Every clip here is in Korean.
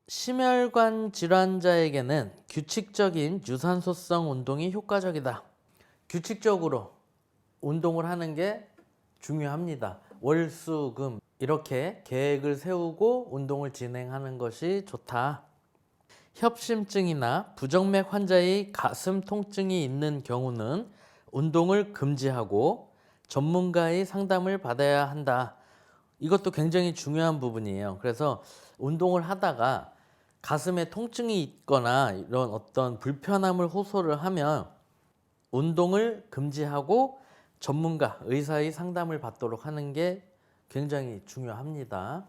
심혈관 질환자에게는 규칙적인 유산소성 운동이 효과적이다. 규칙적으로 운동을 하는 게 중요합니다. 월, 수, 금 이렇게 계획을 세우고 운동을 진행하는 것이 좋다. 협심증이나 부정맥 환자의 가슴 통증이 있는 경우는 운동을 금지하고 전문가의 상담을 받아야 한다. 이것도 굉장히 중요한 부분이에요. 그래서 운동을 하다가 가슴에 통증이 있거나 이런 어떤 불편함을 호소를 하면 운동을 금지하고 전문가, 의사의 상담을 받도록 하는 게 굉장히 중요합니다.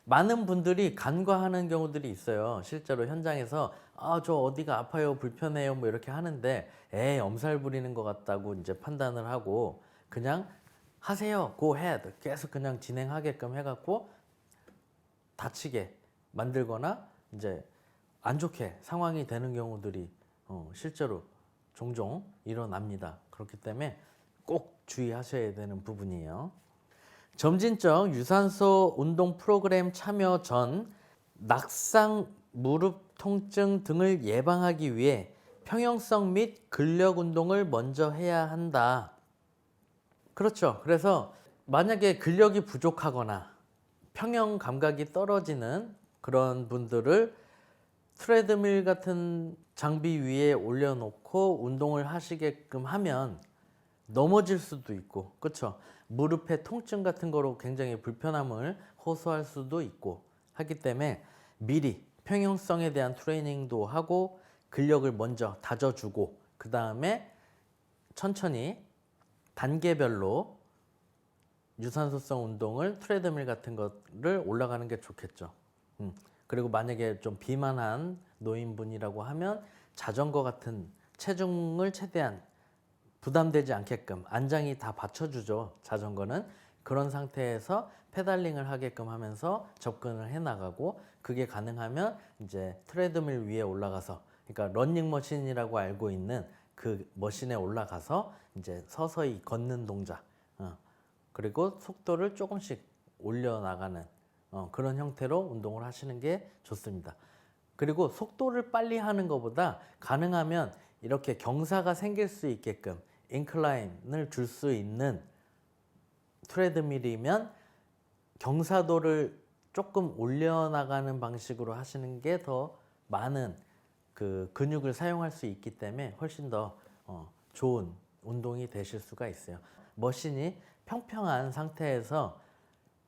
많은 분들이 간과하는 경우들이 있어요. 실제로 현장에서 저 어디가 아파요, 불편해요 뭐 이렇게 하는데 엄살 부리는 것 같다고 이제 판단을 하고 그냥 하세요, go ahead 계속 그냥 진행하게끔 해갖고 다치게 만들거나 이제 안 좋게 상황이 되는 경우들이 실제로 종종 일어납니다. 그렇기 때문에 꼭 주의하셔야 되는 부분이에요. 점진적 유산소 운동 프로그램 참여 전 낙상, 무릎 통증 등을 예방하기 위해 평형성 및 근력 운동을 먼저 해야 한다. 그렇죠. 그래서 만약에 근력이 부족하거나 평형 감각이 떨어지는 그런 분들을 트레드밀 같은 장비 위에 올려놓고 운동을 하시게끔 하면 넘어질 수도 있고, 그렇죠? 무릎의 통증 같은 거로 굉장히 불편함을 호소할 수도 있고 하기 때문에 미리 평형성에 대한 트레이닝도 하고 근력을 먼저 다져주고 그 다음에 천천히 단계별로 유산소성 운동을 트레드밀 같은 거를 올라가는 게 좋겠죠. 그리고 만약에 좀 비만한 노인분이라고 하면 자전거 같은 체중을 최대한 부담되지 않게끔 안장이 다 받쳐주죠. 자전거는 그런 상태에서 페달링을 하게끔 하면서 접근을 해 나가고 그게 가능하면 이제 트레드밀 위에 올라가서 그러니까 러닝머신이라고 알고 있는 그 머신에 올라가서 이제 서서히 걷는 동작 그리고 속도를 조금씩 올려나가는 그런 형태로 운동을 하시는 게 좋습니다. 그리고 속도를 빨리 하는 것보다 가능하면 이렇게 경사가 생길 수 있게끔 인클라인을 줄 수 있는 트레드밀이면 경사도를 조금 올려나가는 방식으로 하시는 게 더 많은 그 근육을 사용할 수 있기 때문에 훨씬 더 좋은 운동이 되실 수가 있어요. 머신이 평평한 상태에서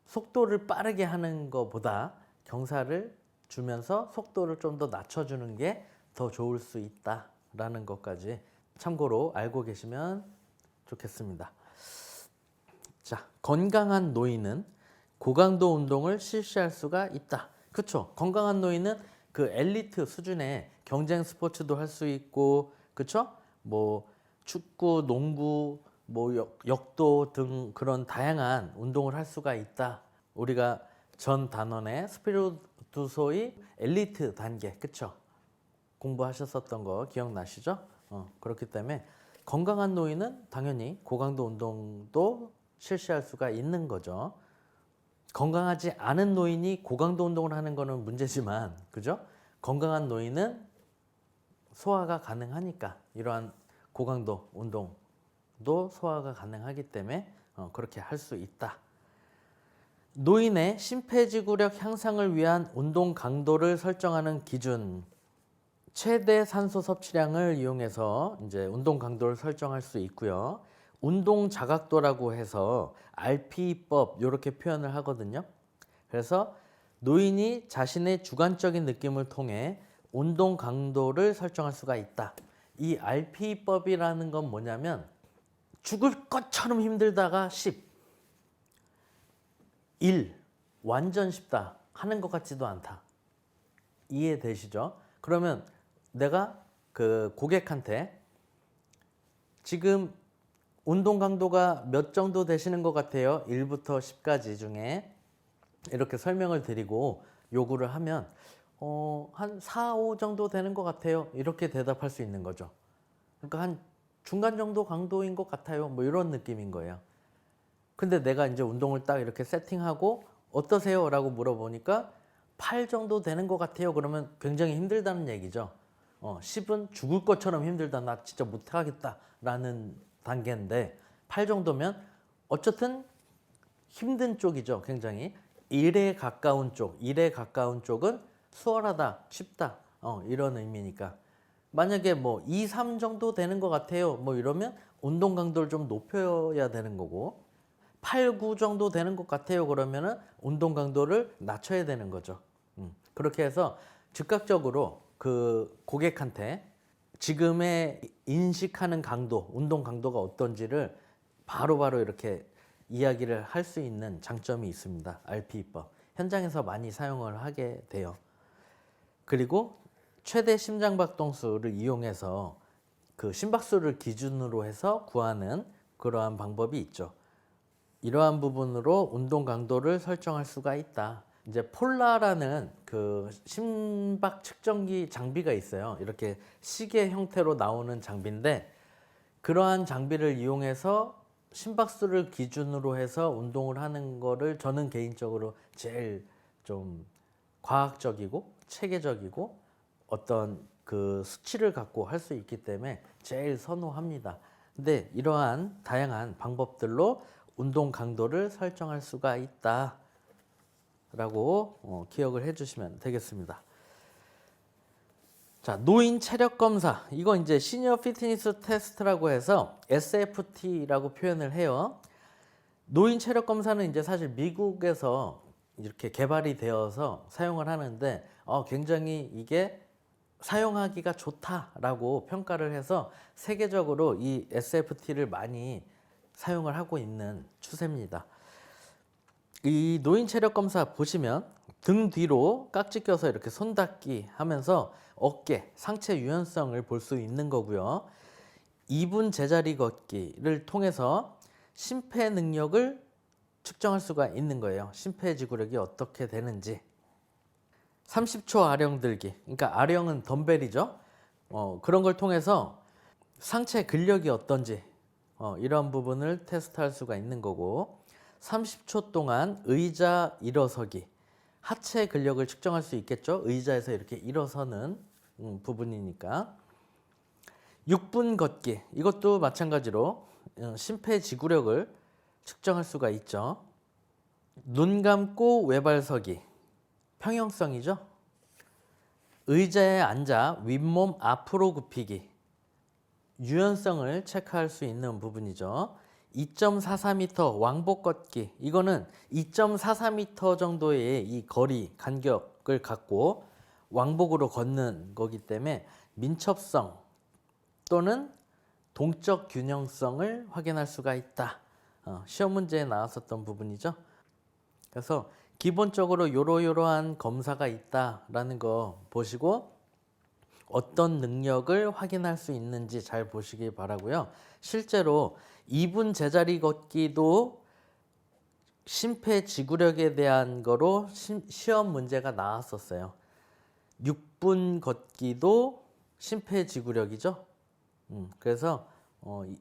속도를 빠르게 하는 것보다 경사를 주면서 속도를 좀 더 낮춰주는 게 더 좋을 수 있다라는 것까지 참고로 알고 계시면 좋겠습니다. 자, 건강한 노인은 고강도 운동을 실시할 수가 있다. 그렇죠? 건강한 노인은 그 엘리트 수준의 경쟁 스포츠도 할 수 있고, 그렇죠? 뭐 축구, 농구, 뭐 역도 등 그런 다양한 운동을 할 수가 있다. 우리가 전 단원의 스피리투소의 엘리트 단계, 그렇죠? 공부하셨었던 거 기억나시죠? 그렇기 때문에 건강한 노인은 당연히 고강도 운동도 실시할 수가 있는 거죠. 건강하지 않은 노인이 고강도 운동을 하는 거는 문제지만, 그죠? 건강한 노인은 소화가 가능하니까 이러한 고강도 운동도 소화가 가능하기 때문에 그렇게 할 수 있다. 노인의 심폐지구력 향상을 위한 운동 강도를 설정하는 기준. 최대 산소 섭취량을 이용해서 이제 운동 강도를 설정할 수 있고요. 운동 자각도라고 해서 RP법 이렇게 표현을 하거든요. 그래서 노인이 자신의 주관적인 느낌을 통해 운동 강도를 설정할 수가 있다. 이 RP법이라는 건 뭐냐면 죽을 것처럼 힘들다가 10, 1, 완전 쉽다 하는 것 같지도 않다. 이해되시죠? 그러면 내가 그 고객한테 지금 운동 강도가 몇 정도 되시는 것 같아요? 1부터 10까지 중에 이렇게 설명을 드리고 요구를 하면 한 4, 5 정도 되는 것 같아요. 이렇게 대답할 수 있는 거죠. 그러니까 한 중간 정도 강도인 것 같아요. 뭐 이런 느낌인 거예요. 근데 내가 이제 운동을 딱 이렇게 세팅하고 어떠세요? 라고 물어보니까 8 정도 되는 것 같아요. 그러면 굉장히 힘들다는 얘기죠. 10은 죽을 것처럼 힘들다. 나 진짜 못하겠다라는 단계인데 8 정도면 어쨌든 힘든 쪽이죠. 굉장히 1에 가까운 쪽, 1에 가까운 쪽은 수월하다, 쉽다 이런 의미니까 만약에 뭐 2, 3 정도 되는 것 같아요. 뭐 이러면 운동 강도를 좀 높여야 되는 거고 8, 9 정도 되는 것 같아요. 그러면은 운동 강도를 낮춰야 되는 거죠. 그렇게 해서 즉각적으로 그 고객한테 지금의 인식하는 강도, 운동 강도가 어떤지를 바로바로 이렇게 이야기를 할 수 있는 장점이 있습니다. RPE법. 현장에서 많이 사용을 하게 돼요. 그리고 최대 심장박동수를 이용해서 그 심박수를 기준으로 해서 구하는 그러한 방법이 있죠. 이러한 부분으로 운동 강도를 설정할 수가 있다. 이제 폴라라는 그 심박 측정기 장비가 있어요. 이렇게 시계 형태로 나오는 장비인데 그러한 장비를 이용해서 심박수를 기준으로 해서 운동을 하는 거를 저는 개인적으로 제일 좀 과학적이고 체계적이고 어떤 그 수치를 갖고 할 수 있기 때문에 제일 선호합니다. 근데 이러한 다양한 방법들로 운동 강도를 설정할 수가 있다라고 기억을 해주시면 되겠습니다. 자, 노인 체력 검사. 이거 이제 시니어 피트니스 테스트라고 해서 SFT라고 표현을 해요. 노인 체력 검사는 이제 사실 미국에서 이렇게 개발이 되어서 사용을 하는데 굉장히 이게 사용하기가 좋다라고 평가를 해서 세계적으로 이 SFT를 많이 사용을 하고 있는 추세입니다. 이 노인 체력 검사 보시면 등 뒤로 깍지 껴서 이렇게 손 닿기 하면서 어깨, 상체 유연성을 볼 수 있는 거고요. 2분 제자리 걷기를 통해서 심폐 능력을 측정할 수가 있는 거예요. 심폐지구력이 어떻게 되는지. 30초 아령 들기. 그러니까 아령은 덤벨이죠. 그런 걸 통해서 상체 근력이 어떤지 이런 부분을 테스트할 수가 있는 거고 30초 동안 의자 일어서기. 하체 근력을 측정할 수 있겠죠. 의자에서 이렇게 일어서는 부분이니까. 6분 걷기. 이것도 마찬가지로 심폐지구력을 측정할 수가 있죠. 눈 감고 외발 서기. 평형성이죠. 의자에 앉아 윗몸 앞으로 굽히기. 유연성을 체크할 수 있는 부분이죠. 2.44m 왕복 걷기. 이거는 2.44m 정도의 이 거리 간격을 갖고 왕복으로 걷는 거기 때문에 민첩성 또는 동적 균형성을 확인할 수가 있다. 시험 문제에 나왔었던 부분이죠. 그래서 기본적으로 요러요러한 검사가 있다라는 거 보시고 어떤 능력을 확인할 수 있는지 잘 보시기 바라고요. 실제로 2분 제자리 걷기도 심폐지구력에 대한 거로 시험 문제가 나왔었어요. 6분 걷기도 심폐지구력이죠. 그래서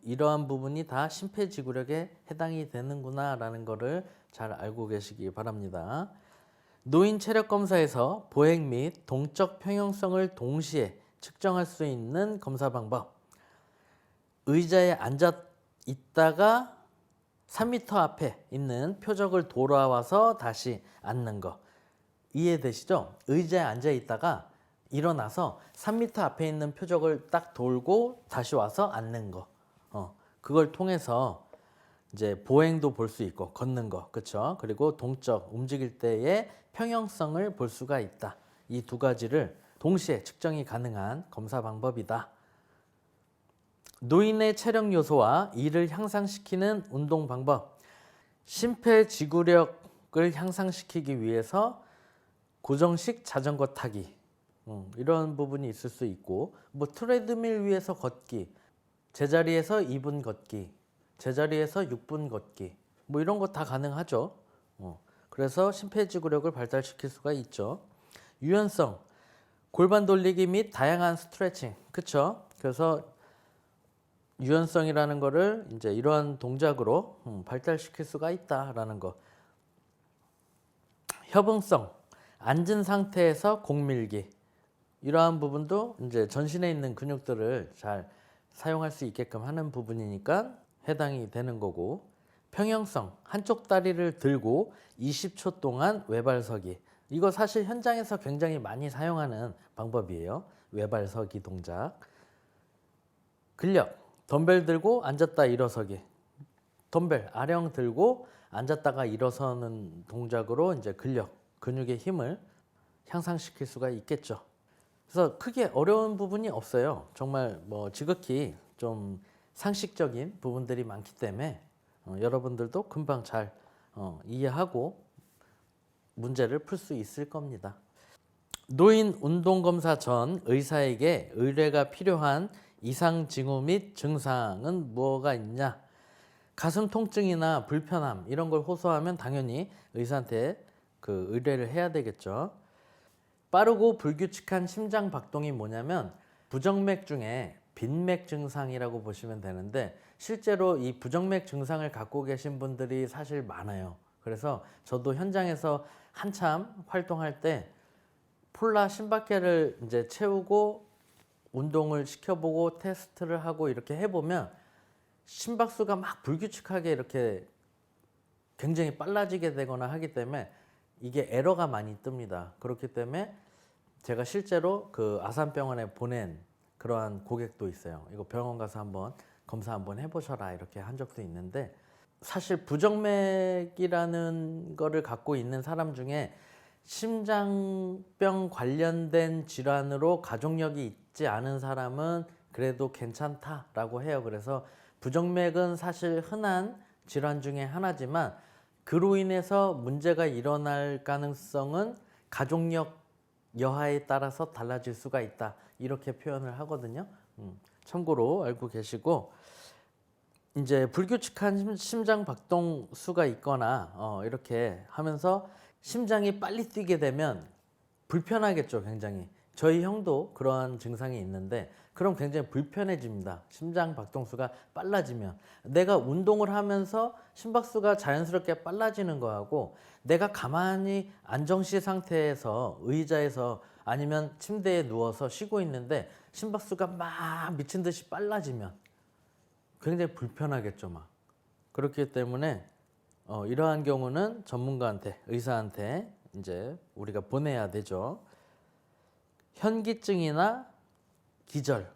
이러한 부분이 다 심폐지구력에 해당이 되는구나라는 거를 잘 알고 계시기 바랍니다. 노인 체력 검사에서 보행 및 동적 평형성을 동시에 측정할 수 있는 검사 방법. 의자에 앉아 있다가 3m 앞에 있는 표적을 돌아와서 다시 앉는 거. 이해되시죠? 의자에 앉아 있다가 일어나서 3m 앞에 있는 표적을 딱 돌고 다시 와서 앉는 거. 그걸 통해서 이제 보행도 볼 수 있고 걷는 거, 그렇죠? 그리고 동적 움직일 때의 평형성을 볼 수가 있다. 이 두 가지를 동시에 측정이 가능한 검사 방법이다. 노인의 체력 요소와 이를 향상시키는 운동 방법. 심폐지구력을 향상시키기 위해서 고정식 자전거 타기 이런 부분이 있을 수 있고 뭐 트레드밀 위에서 걷기, 제자리에서 2분 걷기, 제자리에서 6분 걷기 뭐 이런 거 다 가능하죠. 그래서 심폐지구력을 발달시킬 수가 있죠. 유연성, 골반 돌리기 및 다양한 스트레칭, 그쵸? 그래서 유연성이라는 거를 이제 이러한 동작으로 발달시킬 수가 있다라는 거. 협응성, 앉은 상태에서 공밀기 이러한 부분도 이제 전신에 있는 근육들을 잘 사용할 수 있게끔 하는 부분이니까 해당이 되는 거고, 평형성 한쪽 다리를 들고 20초 동안 외발서기, 이거 사실 현장에서 굉장히 많이 사용하는 방법이에요. 외발서기 동작. 근력 덤벨 들고 앉았다 일어서기, 덤벨 아령 들고 앉았다가 일어서는 동작으로 이제 근육의 힘을 향상시킬 수가 있겠죠. 그래서 크게 어려운 부분이 없어요. 정말 뭐 지극히 좀 상식적인 부분들이 많기 때문에 여러분들도 금방 잘 이해하고 문제를 풀 수 있을 겁니다. 노인 운동검사 전 의사에게 의뢰가 필요한 이상 징후 및 증상은 뭐가 있냐? 가슴 통증이나 불편함 이런 걸 호소하면 당연히 의사한테 그 의뢰를 해야 되겠죠. 빠르고 불규칙한 심장 박동이 뭐냐면 부정맥 중에 빈맥 증상이라고 보시면 되는데, 실제로 이 부정맥 증상을 갖고 계신 분들이 사실 많아요. 그래서 저도 현장에서 한참 활동할 때 폴라 심박계를 이제 채우고 운동을 시켜보고 테스트를 하고 이렇게 해보면 심박수가 막 불규칙하게 이렇게 굉장히 빨라지게 되거나 하기 때문에 이게 에러가 많이 뜹니다. 그렇기 때문에 제가 실제로 그 아산병원에 보낸 그러한 고객도 있어요. 이거 병원 가서 한번 검사 한번 해보셔라 이렇게 한 적도 있는데, 사실 부정맥이라는 거를 갖고 있는 사람 중에 심장병 관련된 질환으로 가족력이 있지 않은 사람은 그래도 괜찮다라고 해요. 그래서 부정맥은 사실 흔한 질환 중에 하나지만 그로 인해서 문제가 일어날 가능성은 가족력 여하에 따라서 달라질 수가 있다 이렇게 표현을 하거든요. 참고로 알고 계시고, 이제 불규칙한 심장 박동 수가 있거나 이렇게 하면서 심장이 빨리 뛰게 되면 불편하겠죠. 굉장히. 저희 형도 그러한 증상이 있는데 그럼 굉장히 불편해집니다. 심장 박동수가 빨라지면. 내가 운동을 하면서 심박수가 자연스럽게 빨라지는 거하고, 내가 가만히 안정시 상태에서 의자에서 아니면 침대에 누워서 쉬고 있는데 심박수가 막 미친 듯이 빨라지면 굉장히 불편하겠죠. 막. 그렇기 때문에 이러한 경우는 전문가한테, 의사한테 이제 우리가 보내야 되죠. 현기증이나 기절,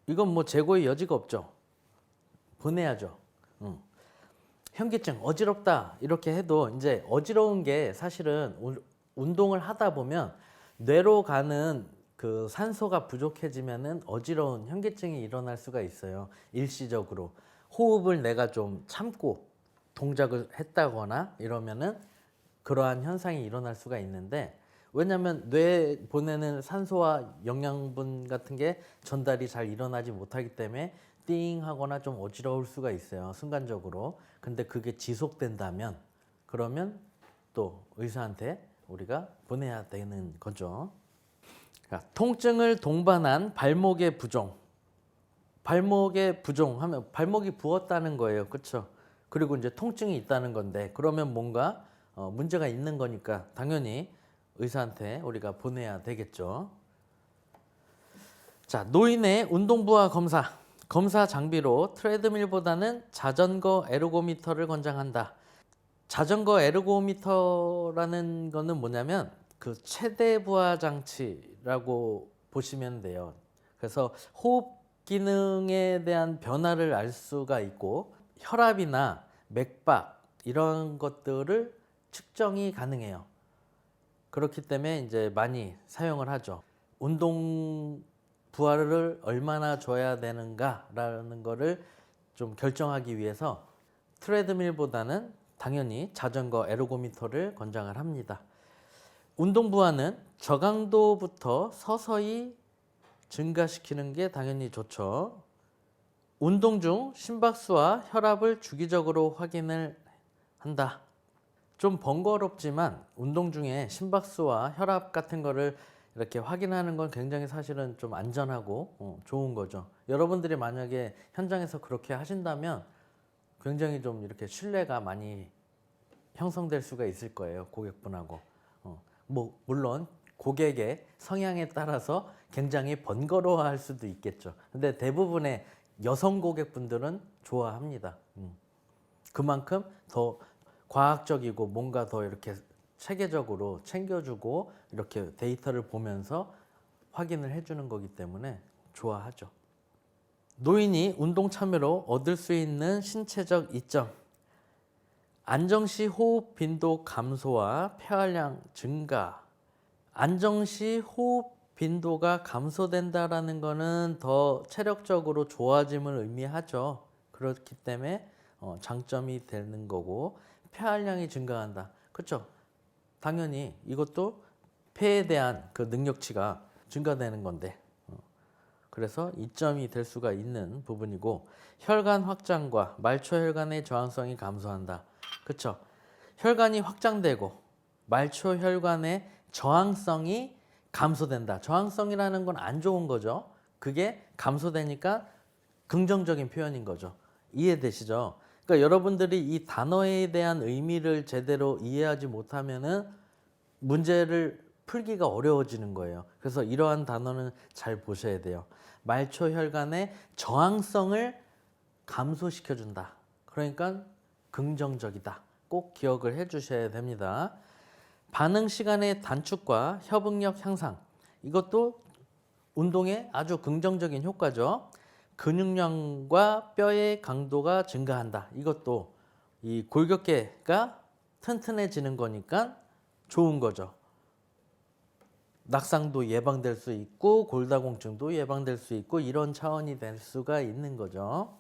이건 뭐 재고의 여지가 없죠. 보내야죠. 현기증, 어지럽다 이렇게 해도 이제 어지러운 게 사실은 운동을 하다 보면 뇌로 가는 그 산소가 부족해지면은 어지러운 현기증이 일어날 수가 있어요. 일시적으로 호흡을 내가 좀 참고 동작을 했다거나 이러면은 그러한 현상이 일어날 수가 있는데, 왜냐하면 뇌에 보내는 산소와 영양분 같은 게 전달이 잘 일어나지 못하기 때문에 띵 하거나 좀 어지러울 수가 있어요, 순간적으로. 근데 그게 지속된다면 그러면 또 의사한테 우리가 보내야 되는 거죠. 그러니까 통증을 동반한 발목의 부종. 발목의 부종 하면 발목이 부었다는 거예요. 그렇죠? 그리고 이제 통증이 있다는 건데, 그러면 뭔가 문제가 있는 거니까 당연히 의사한테 우리가 보내야 되겠죠. 자, 노인의 운동부하 검사. 검사 장비로 트레드밀보다는 자전거 에르고미터를 권장한다. 자전거 에르고미터라는 거는 뭐냐면 그 최대 부하 장치라고 보시면 돼요. 그래서 호흡 기능에 대한 변화를 알 수가 있고 혈압이나 맥박 이런 것들을 측정이 가능해요. 그렇기 때문에 이제 많이 사용을 하죠. 운동 부하를 얼마나 줘야 되는가라는 거를 좀 결정하기 위해서 트레드밀보다는 당연히 자전거 에르고미터를 권장을 합니다. 운동 부하는 저강도부터 서서히 증가시키는 게 당연히 좋죠. 운동 중 심박수와 혈압을 주기적으로 확인을 한다. 좀 번거롭지만 운동 중에 심박수와 혈압 같은 거를 이렇게 확인하는 건 굉장히 사실은 좀 안전하고 좋은 거죠. 여러분들이 만약에 현장에서 그렇게 하신다면 굉장히 좀 이렇게 신뢰가 많이 형성될 수가 있을 거예요, 고객분하고. 뭐 물론 고객의 성향에 따라서 굉장히 번거로워할 수도 있겠죠. 근데 대부분의 여성 고객분들은 좋아합니다. 그만큼 더 과학적이고 뭔가 더 이렇게 체계적으로 챙겨주고 이렇게 데이터를 보면서 확인을 해주는 거기 때문에 좋아하죠. 노인이 운동 참여로 얻을 수 있는 신체적 이점. 안정 시 호흡 빈도 감소와 폐활량 증가. 안정 시 호흡 빈도가 감소된다라는 거는 더 체력적으로 좋아짐을 의미하죠. 그렇기 때문에 장점이 되는 거고, 폐활량이 증가한다. 그렇죠? 당연히 이것도 폐에 대한 그 능력치가 증가되는 건데, 그래서 이점이 될 수가 있는 부분이고, 혈관 확장과 말초혈관의 저항성이 감소한다. 그렇죠? 혈관이 확장되고 말초 혈관의 저항성이 감소된다. 저항성이라는 건 안 좋은 거죠. 그게 감소되니까 긍정적인 표현인 거죠. 이해되시죠? 그러니까 여러분들이 이 단어에 대한 의미를 제대로 이해하지 못하면은 문제를 풀기가 어려워지는 거예요. 그래서 이러한 단어는 잘 보셔야 돼요. 말초 혈관의 저항성을 감소시켜준다. 그러니까 긍정적이다. 꼭 기억을 해 주셔야 됩니다. 반응 시간의 단축과 협응력 향상. 이것도 운동의 아주 긍정적인 효과죠. 근육량과 뼈의 강도가 증가한다. 이것도 이 골격계가 튼튼해지는 거니까 좋은 거죠. 낙상도 예방될 수 있고 골다공증도 예방될 수 있고 이런 차원이 될 수가 있는 거죠.